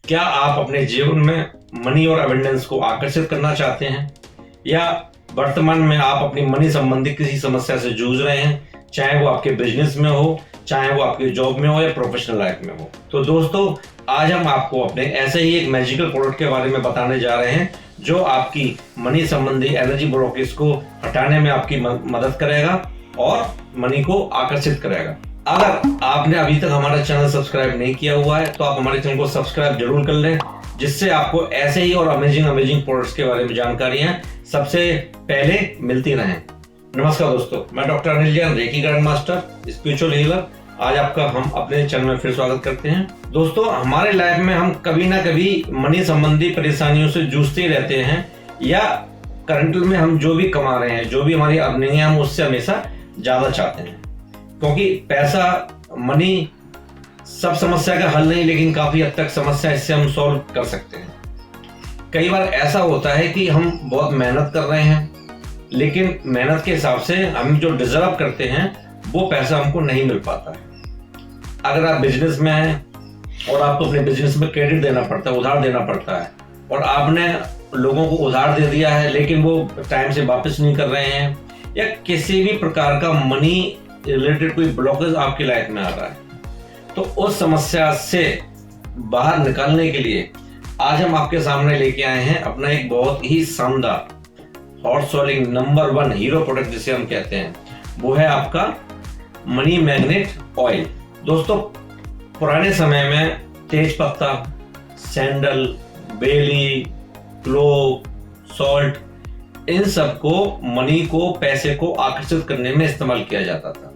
क्या आप अपने जीवन में मनी और अबंडेंस को आकर्षित करना चाहते हैं, या वर्तमान में आप अपनी मनी संबंधी किसी समस्या से जूझ रहे हैं, चाहे वो आपके बिजनेस में हो, चाहे वो आपके जॉब में हो या प्रोफेशनल लाइफ में हो। तो दोस्तों, आज हम आपको अपने ऐसे ही एक मैजिकल प्रोडक्ट के बारे में बताने जा रहे हैं जो आपकी मनी संबंधी एनर्जी ब्लॉकेज को हटाने में आपकी मदद करेगा और मनी को आकर्षित करेगा। अगर आपने अभी तक हमारा चैनल सब्सक्राइब नहीं किया हुआ है तो आप हमारे चैनल को सब्सक्राइब जरूर कर लें, जिससे आपको ऐसे ही और अमेजिंग प्रोडक्ट्स के बारे में जानकारियां सबसे पहले मिलती रहें। नमस्कार दोस्तों, मैं doctor Anil Jain, reiki grand master, spiritual healer. आज आपका हम अपने चैनल में फिर स्वागत करते हैं। दोस्तों, हमारे लाइफ में हम कभी ना कभी मनी संबंधी परेशानियों से जूझते रहते हैं, या करंट में हम जो भी कमा रहे हैं, जो भी हमारी अर्निंग है, हम उससे हमेशा ज्यादा चाहते हैं, क्योंकि पैसा, मनी सब समस्या का हल नहीं, लेकिन काफी हद तक समस्या इससे हम सॉल्व कर सकते हैं। कई बार ऐसा होता है कि हम बहुत मेहनत कर रहे हैं, लेकिन मेहनत के हिसाब से हम जो डिजर्व करते हैं वो पैसा हमको नहीं मिल पाता है। अगर आप बिजनेस में हैं और आपको अपने बिजनेस में क्रेडिट देना पड़ता है, उधार देना पड़ता है, और आपने लोगों को उधार दे दिया है लेकिन वो टाइम से वापस नहीं कर रहे हैं, या किसी भी प्रकार का मनी रिलेटेड कोई ब्लॉकेज आपकी लाइफ में आ रहा है, तो उस समस्या से बाहर निकालने के लिए आज हम आपके सामने लेके आए हैं अपना एक बहुत ही शानदार hot selling number 1 hero product जिसे हम कहते हैं, वो है आपका मनी मैग्नेट ऑयल। दोस्तों, पुराने समय में तेज पत्ता, सैंडल, बेली, क्लोव, सॉल्ट, इन सबको मनी को, पैसे को आकर्षित करने में इस्तेमाल किया जाता था।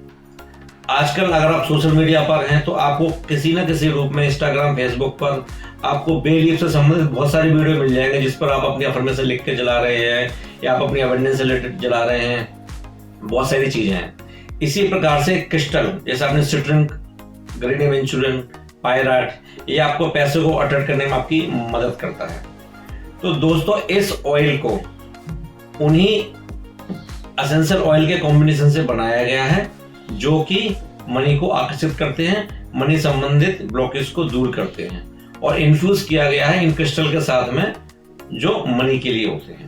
आजकल अगर आप सोशल मीडिया पर हैं तो आपको किसी न किसी रूप में इंस्टाग्राम, फेसबुक पर आपको बे लीफ से संबंधित बहुत सारी वीडियो मिल जाएंगे, जिस पर आप अपनी अफर्मेशन लिख के चला रहे हैं या आप अपनी अबंडेंस से रिलेटेड चला रहे हैं। बहुत सारी चीजें हैं। इसी प्रकार से क्रिस्टल, जैसे आपने सिट्रिन, ग्रीन एवेंचुरिन, पायराट, ये आपको पैसे को अट्रैक्ट करने में आपकी मदद करता है। तो दोस्तों, इस ऑयल को उन्हीं एसेंशियल ऑयल के कॉम्बिनेशन से बनाया गया है जो कि मनी को आकर्षित करते हैं, मनी संबंधित ब्लॉकेज को दूर करते हैं, और इन्फ्यूज किया गया है इन क्रिस्टल के साथ में जो मनी के लिए होते हैं।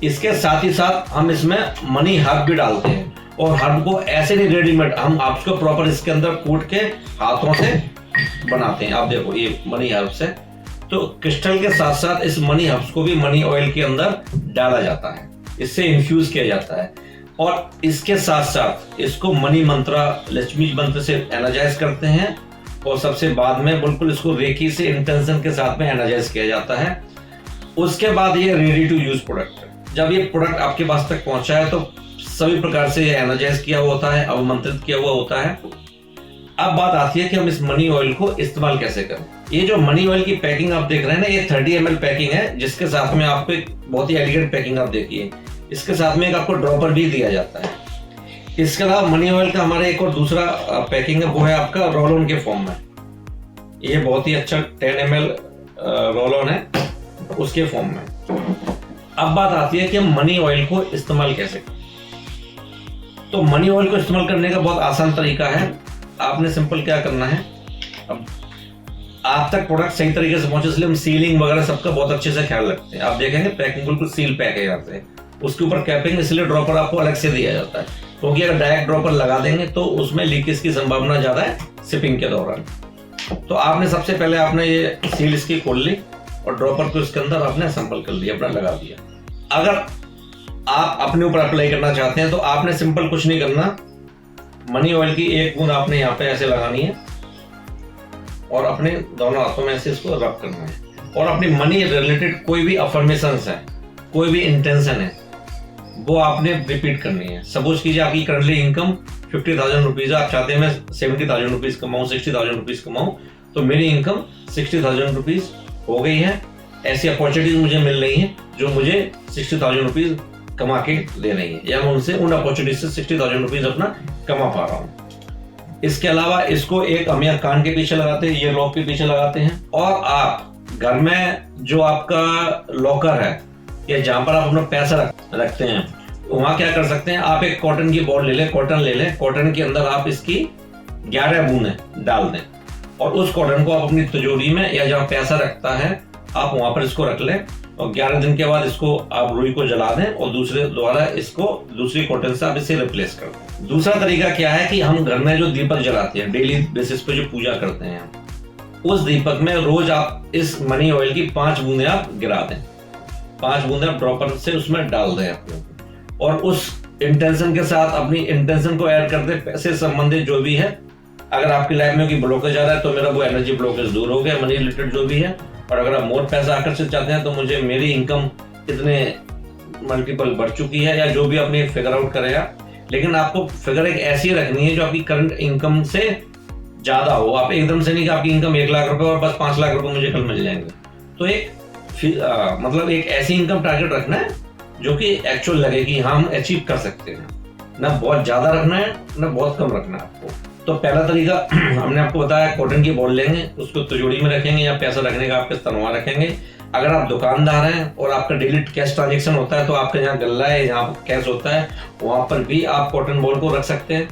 इसके साथ ही साथ हम इसमें मनी हर्ब भी डालते हैं, और हर्ब को ऐसे नहीं रेडीमेड, हम आपको प्रॉपर इसके अंदर कूट के हाथों से बनाते हैं। आप देखो, ये मनी हर्ब से, तो क्रिस्टल के साथ साथ इस मनी हर्ब्स को भी मनी ऑयल के अंदर डाला जाता है, इससे इन्फ्यूज किया जाता है, और इसके साथ साथ इसको मनी मंत्रा, लक्ष्मी मंत्र से एनर्जाइज करते हैं, और सबसे बाद में बिल्कुल इसको रेकी से इंटेंशन के साथ में एनर्जाइज किया जाता है। उसके बाद ये रेडी टू यूज प्रोडक्ट है। जब ये प्रोडक्ट आपके पास तक पहुंचा है तो सभी प्रकार से ये एनर्जाइज किया हुआ होता है, अवमंत्रित किया हुआ होता है। अब बात आती है कि हम इस मनी ऑयल को इस्तेमाल कैसे करें। ये जो मनी ऑयल की पैकिंग आप देख रहे हैं ना, ये 30 ml पैकिंग है, जिसके साथ में आपको एक बहुत ही एलिगेंट पैकिंग आप देखिए। इसके साथ में एक आपको ड्रॉपर भी दिया जाता है। इसके अलावा मनी ऑयल का हमारा एक और दूसरा पैकिंग है, वो है आपका रोल ऑन के फॉर्म में। ये बहुत ही अच्छा 10 ml रोल ऑन है, उसके फॉर्म में। अब बात आती है कि हम मनी ऑयल को इस्तेमाल कैसे करें। तो मनी ऑयल को इस्तेमाल करने का बहुत आसान तरीका है। आपने सिंपल क्या करना है, अब आप तक प्रोडक्ट सही तरीके से पहुंचे, इसलिए हम सीलिंग वगैरह सबका बहुत अच्छे से ख्याल रखते हैं। आप देखेंगे पैकिंग बिल्कुल सील पैक है यहाँ पे, उसके ऊपर कैपिंग, इसलिए ड्रॉपर आपको अलग से दिया जाता है, क्योंकि अगर डायरेक्ट ड्रॉपर लगा देंगे तो उसमें लीकेज की संभावना ज्यादा है शिपिंग के दौरान। तो आपने सबसे पहले आपने ये सील इसकी खोल ली और ड्रॉपर को इसके अंदर आपने असेंबल कर दिया, अपना लगा दिया। अगर आप अपने ऊपर अप्लाई करना चाहते हैं तो आपने सिंपल कुछ नहीं करना, मनी ऑयल की एक बूंद आपने यहाँ पे ऐसे लगानी है और अपने दोनों हाथों में ऐसे इसको रब करना है, और अपनी मनी रिलेटेड कोई भी अफर्मेशंस है, कोई भी इंटेंशन है, वो आपने रिपीट करनी है। सपोज कीजिए आपकी करंटली इनकम 50,000 रुपीज है, आप चाहते हैं मैं 70,000 रुपीज कमाऊं, 60,000 रुपीज कमाऊं, तो मेरी इनकम 60,000 रुपीज हो गई है। ऐसी अपॉर्चुनिटीज मुझे मिल रही है जो मुझे 60,000 रुपीज कमा के दे रही है, या मैं उनसे उन अपॉर्चुनिटीज से 60,000 रुपीज अपना कमा पा रहा हूँ। इसके अलावा इसको एक हम यहाँ कान के पीछे लगाते हैं, ये लॉक के पीछे लगाते हैं, और आप घर में जो आपका लॉकर है या जहां पर आप अपना पैसा रखते हैं, वहां क्या कर सकते हैं, आप एक कॉटन की बॉल ले लें, कॉटन ले लें, कॉटन के अंदर आप इसकी 11 बूंदें डाल दें, और उस कॉटन को आप अपनी तिजोरी में या जहाँ पैसा रखता है आप वहां पर इसको रख लें और 11 दिन के बाद इसको आप रुई को जला दें और दूसरी कॉटन से आप इसे रिप्लेस कर दें। दूसरा तरीका क्या है कि हम घर में जो दीपक जलाते हैं, डेली बेसिस पे जो पूजा करते हैं, उस दीपक में रोज आप इस मनी ऑयल की 5 बूंदे आप गिरा दें, 5 बूंदे आप ड्रॉपर से उसमें डाल दें अपने, और उस इंटेंशन के साथ अपनी इंटेंशन को ऐड कर दें। पैसे संबंधित जो भी है, अगर आपकी लाइफ में कोई ब्लॉकेज आ रहा है तो मेरा वो एनर्जी ब्लॉकेज दूर हो गया, मनी रिलेटेड जो भी है। और अगर आप मोर पैसा आकर्षित चाहते हैं तो मुझे मेरी इनकम इतने मल्टीपल बढ़ चुकी है, या जो भी आपने फिगर आउट करेगा, लेकिन आपको फिगर एक ऐसी रखनी है जो आपकी करंट इनकम से ज्यादा हो। आप एकदम से नहीं कि आपकी इनकम 1 लाख रुपए और बस 5 लाख रुपए मुझे कल मिल जाएंगे। तो मतलब एक ऐसी इनकम टारगेट रखना है जो कि एक्चुअल लगे कि हम अचीव कर सकते हैं, ना बहुत ज्यादा रखना है ना बहुत कम रखना है आपको। तो पहला तरीका हमने आपको बताया, कॉटन की बॉल लेंगे, उसको तिजोरी में रखेंगे या पैसा रखने का आपके तनवा रखेंगे। अगर आप दुकानदार हैं और आपका डेली कैश ट्रांजेक्शन होता है तो आपके जहाँ गल्ला है, जहाँ कैश होता है, वहां पर भी आप कॉटन बॉल को रख सकते हैं।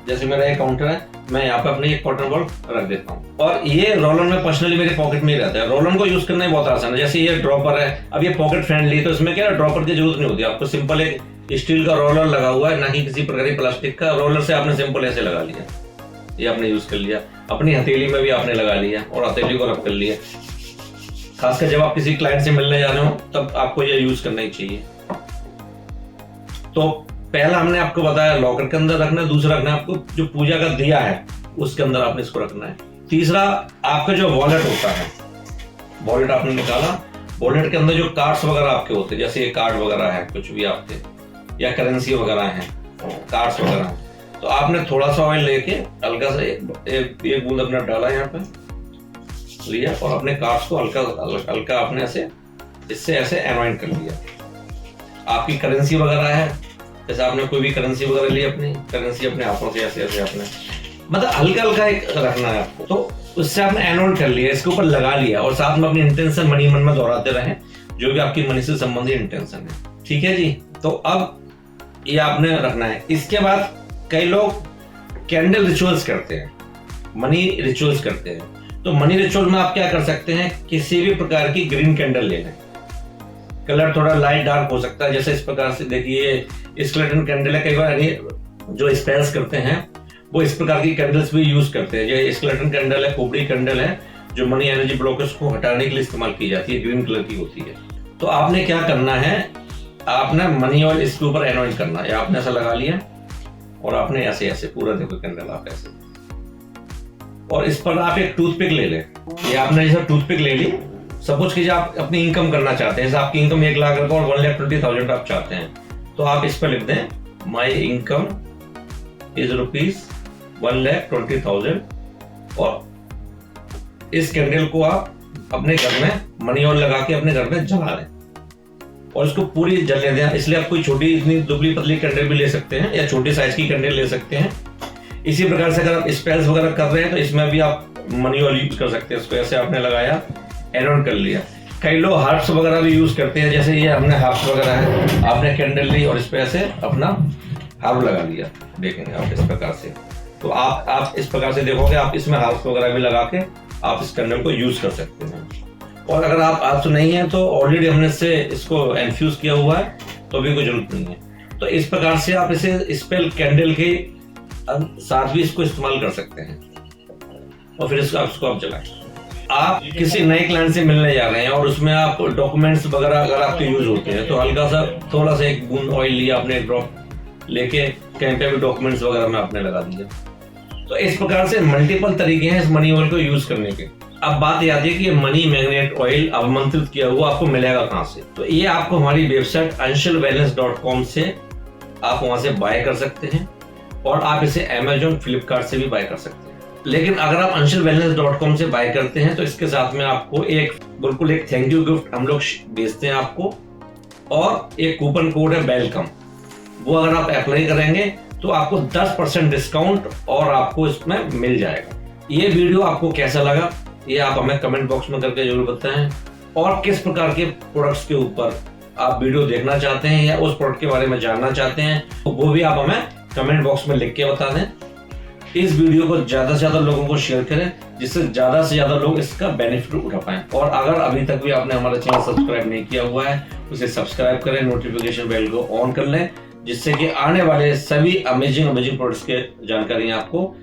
जैसे मेरा एक काउंटर है, मैं यहाँ पे अपनी एक कॉटन बॉल रख देता हूँ, और ये रोलन में पर्सनली मेरे पॉकेट में ही रहता है। रोलन को यूज करना बहुत आसान है। जैसे ये ड्रॉपर है, अब ये पॉकेट फ्रेंडली है तो इसमें क्या है, ड्रॉपर की जरूरत नहीं होती, आपको सिंपल एक स्टील का रोलर लगा हुआ है, ना कि किसी प्रकार की प्लास्टिक का। रोलर से आपने सिंपल ऐसे लगा लिया, ये आपने यूज कर लिया, अपनी हथेली में भी आपने लगा लिया और हथेली को रब कर लिया। खासकर जब आप किसी क्लाइंट से मिलने जा रहे हो तब आपको ये यूज करना ही चाहिए। तो पहला हमने आपको बताया लॉकर के अंदर रखना है, दूसरा रखना है आपको जो पूजा का दिया है उसके अंदर आपने इसको रखना है। तीसरा आपका जो वॉलेट होता है, वॉलेट आपने निकाला, वॉलेट के अंदर जो कार्ड्स वगैरह आपके होते हैं, जैसे ये कार्ड वगैरह है कुछ भी आपके, या करेंसी वगैरह है, कार्ड्स वगैरह, तो आपने थोड़ा सा ऑयल लेके हल्का सा एक बूंद अपना डाला यहाँ पे लिया और अपने कार्ड्स को हल्का आपने इससे ऐसे एनवाइंट कर लिया। आपकी करेंसी वगैरह है, जैसे आपने कोई भी करेंसी वगैरह ली, अपनी करेंसी अपने हाथों से ऐसे आपने मतलब हल्का एक रखना है आपको, तो उससे आपने एनवाइंट कर लिया, इसके ऊपर लगा लिया, और साथ में अपनी इंटेंशन मन में दोहराते रहे जो भी आपकी मनी से संबंधित इंटेंशन है। ठीक है जी, तो अब ये आपने रखना है। इसके बाद कई लोग कैंडल रिचुअल्स करते हैं, मनी रिचुअल्स करते हैं। तो मनी रिचुअल में आप क्या कर सकते हैं, किसी भी प्रकार की ग्रीन कैंडल ले लें, कलर थोड़ा लाइट डार्क हो सकता है। जैसे इस प्रकार से देखिए स्केलेटन कैंडल है, कई बार जो स्पेल्स करते हैं वो इस प्रकार की कैंडल्स भी यूज करते हैं। जो स्केलेटन कैंडल है, खोपड़ी कैंडल है, जो मनी एनर्जी ब्लॉकेज को हटाने के लिए इस्तेमाल की जाती है, ग्रीन कलर की होती है। तो आपने क्या करना है, आपने मनी ऑयल इसके ऊपर एनवाइंट करना है। आपने ऐसा लगा लिया और आपने ऐसे पूरा देखो कैंडल आप ऐसे, और इस पर आप एक टूथपिक ले लें। ये आपने जैसे टूथपिक ले ली, सपोज कीजिए आप अपनी इनकम करना चाहते हैं, जैसे आपकी इनकम 1 लाख रुपए और 1,20,000 आप चाहते हैं, तो आप इस पर लिख दें माई इनकम इज ₹1,20,000, और इस कैंडल को आप अपने घर में मनी ऑयल लगा के अपने घर में जला लें और इसको पूरी जलने दें। इसलिए आप कोई छोटी इतनी दुबली पतली कैंडल भी ले सकते हैं या छोटी साइज की कैंडल ले सकते हैं। इसी प्रकार से अगर आप स्पेल्स वगैरह कर रहे हैं तो इसमें भी आप मनी ऑयल यूज कर सकते हैं। इसको ऐसे आपने लगाया, एनवाइंट कर लिया। कई लोग हार्ट्स वगैरह भी यूज करते हैं, जैसे ये हमने हार्ट्स वगैरह है, आपने कैंडल ली और इस पे ऐसे अपना हार्ट लगा लिया, देखेंगे आप इस प्रकार से। तो आप इस प्रकार से देखोगे, आप इसमें हार्ट्स वगैरह भी लगा के आप इस कैंडल को यूज कर सकते हैं। और अगर आप हार्ट्स नहीं है तो ऑलरेडी हमने इसको इन्फ्यूज किया हुआ है, तो भी कोई जरूरत नहीं है। तो इस प्रकार से आप इसे स्पेल कैंडल के साथ भी इसको इस्तेमाल कर सकते हैं, और फिर इसको आप जलाएं। आप किसी नए क्लाइंट से मिलने जा रहे हैं और उसमें आप डॉक्यूमेंट्स वगैरह अगर आपके यूज होते हैं, तो हल्का सा थोड़ा सा एक बूंद ऑयल लिया, आपने एक ड्रॉप लेके कहीं पे भी डॉक्यूमेंट्स वगैरह में आपने लगा दिया। तो इस प्रकार से मल्टीपल तरीके हैं इस मनी ऑयल को यूज करने के। अब बात याद है कि मनी मैग्नेट ऑयल आमंत्रित किया हुआ आपको मिलेगा कहाँ से, तो ये आपको हमारी वेबसाइट anshulwellness.com से आप वहां से बाय कर सकते हैं, और आप इसे Amazon, फ्लिपकार्ट से भी बाय कर सकते हैं। लेकिन अगर आप anshulwellness.com से बाय करते हैं तो इसके साथ में आपको बिल्कुल एक थैंक यू गिफ्ट हम लोग भेजते हैं आपको, और एक कूपन कोड है वेलकम, वो अगर आप अप्लाई करेंगे तो आपको 10% डिस्काउंट और आपको इसमें मिल जाएगा। ये वीडियो आपको कैसा लगा ये आप हमें कमेंट बॉक्स में करके जरूर बताएं, और किस प्रकार के प्रोडक्ट्स के ऊपर आप वीडियो देखना चाहते हैं या उस प्रोडक्ट के बारे में जानना चाहते हैं, तो वो भी आप हमें कमेंट बॉक्स में लिख के बता दें। इस वीडियो को ज्यादा से ज्यादा लोगों को शेयर करें जिससे ज्यादा से ज्यादा लोग इसका बेनिफिट उठा पाएं। और अगर अभी तक भी आपने हमारा चैनल सब्सक्राइब नहीं किया हुआ है, उसे सब्सक्राइब करें, नोटिफिकेशन बेल को ऑन कर लें, जिससे कि आने वाले सभी अमेजिंग प्रोडक्ट्स के जानकारी आपको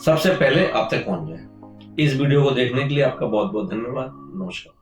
सबसे पहले आप तक पहुंच जाए। इस वीडियो को देखने के लिए आपका बहुत बहुत धन्यवाद। नमस्कार।